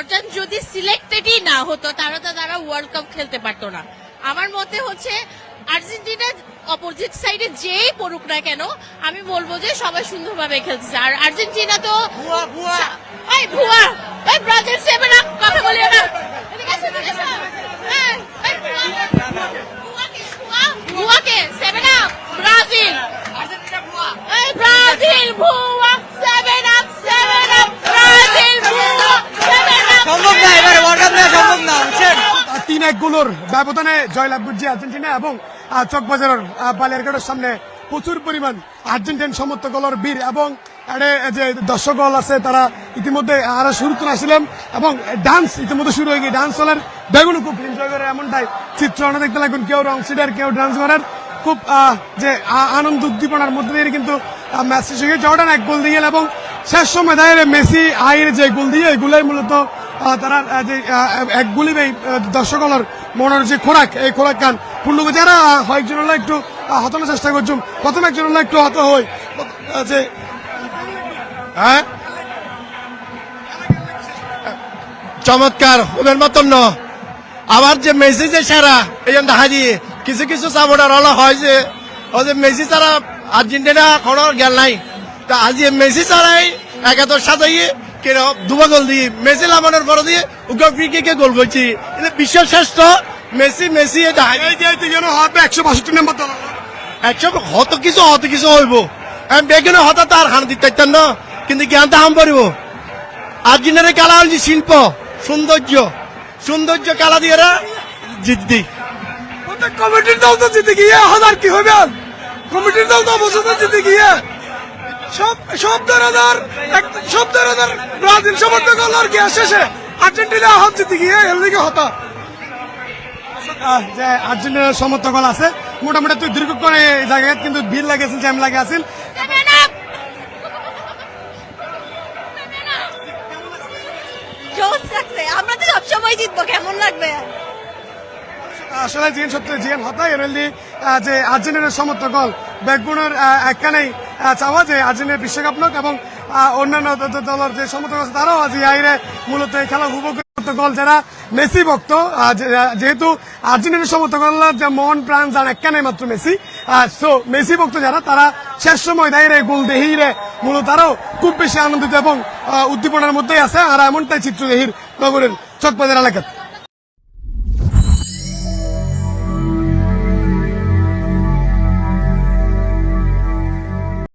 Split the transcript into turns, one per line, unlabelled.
Jordan যদি সিলেক্টেডই না হতো তারা ওয়ার্ল্ড কাপ খেলতে পারতো না। আমার মতে হচ্ছে আর্জেন্টিনা অপোজিট সাইডে যেই পড়ুক না কেন আমি বলবো যে সবাই সুন্দরভাবে খেলতেছে। আর আর্জেন্টিনা তো ভুয়া ব্রাজিল 7 আপ কথা বলিও না। ভুয়াকে 7 আপ ব্রাজিল ব্রাজিল ভুয়া 7 আপ ব্রাজিল ভুয়া 7 আপ
সম্ভব না, এবারে ওয়ার্ল্ড কাপ নেওয়া সম্ভব না।
3-1 গোলের ব্যবধানে জয়লাভ করছে আর্জেন্টিনা এবং চকবাজারের বালিয়ারঘাটের সামনে প্রচুর পরিমাণ আর্জেন্টিন সমর্থকর বীর এবং যে দর্শক আছে তারা ইতিমধ্যে আরো শুরু করে আসছিলাম এবং ডান্স ইতিমধ্যে শুরু হয়ে গিয়ে ডান্স চলার বেগুন খুব এনজয় করে এমনটাই চিত্র আমরা দেখতে লাগুন। কেউ রং সিডার কেউ ডান্স করার খুব যে আনন্দ উদ্দীপনার মধ্যে দিয়ে কিন্তু ম্যাচ শেষ হয়ে জর্ডান 1 গোল দিয়ে এবং শেষ সময় দাঁড়িয়ে মেসি আয়ের যে গোল দিয়ে এই গোলের মূলত তারা যে এক গুলি দর্শকর মনের যে খোরাক এই খোরাক গান পূর্ণ করে যারা কয়েকজন হলো একটু হতানোর চেষ্টা করছুম প্রথম একজন হলো একটু হত হই যে হ্যাঁ
চমৎকার ওদের মতন ন আবার যে মেসি যে সারা এই দেখা দিয়ে কিছু কিছু সাপোর্টার হলো হয় যে ও যে মেসি ছাড়া আর্জেন্টিনা কোনো জ্ঞান নাই তা আজ মেসি ছাড়াই একাদশ সাজাইয়ে কেন দুবা গোল দিয়ে মেসি লামানোর পর দিয়ে ওকে ফ্রি কিকে গোল করছি বিশ্ব শ্রেষ্ঠ মেসি মেসি
হবে 162 নম্বর দল
100 হত কিছু হইব আমি বেগুনে হতা তার হান দিতে না কিন্তু জ্ঞানটা হাম পারিব আর্জেন্টিনার খেলা হল শিল্প সৌন্দর্য খেলা দিয়ে জিতদি
কমিটির দল তো জিতে গিয়ে হাজার কি হবে কমিটির দল তো অবশ্যই জিতে গিয়ে সব ধরনের ব্রাজিল সমর্থক হল আর কি শেষে আর্জেন্টিনা হাত জিতে গিয়ে এর দিকে হতা যে আর্জেন্টিনার সমর্থক আছে মোটামুটি তুই দীর্ঘক্ষণ এই জায়গায় কিন্তু ভিড় লাগিয়েছিল জ্যাম লাগে আসিল
আমরা তো সবসময় জিতবো কেমন লাগবে
আসলে জিয়ান সত্যি জিয়ান হতা এরলি যে আর্জেন্টিনার সমর্থক হল ব্যাকগুণের একখানেই চাওয়া যে আর্জেন্টিনার বিশ্বকাপ নোক এবং অন্যান্য দলের যে সমর্থক আছে তারাও আজ আইরে মূলত এই খেলা উপভোগ গল যারা মেসি ভক্ত যেহেতু আর্জেন্টিনার সমর্থক যে মন প্রাণ যান একখানে মাত্র মেসি সো মেসি ভক্ত যারা তারা শেষ সময় দাঁড়িয়ে গোল দেহিরে মূলত তারাও খুব বেশি আনন্দিত এবং উদ্দীপনার মধ্যেই আছে আর এমনটাই চিত্র দেহির নগরের চকবাজার এলাকায়।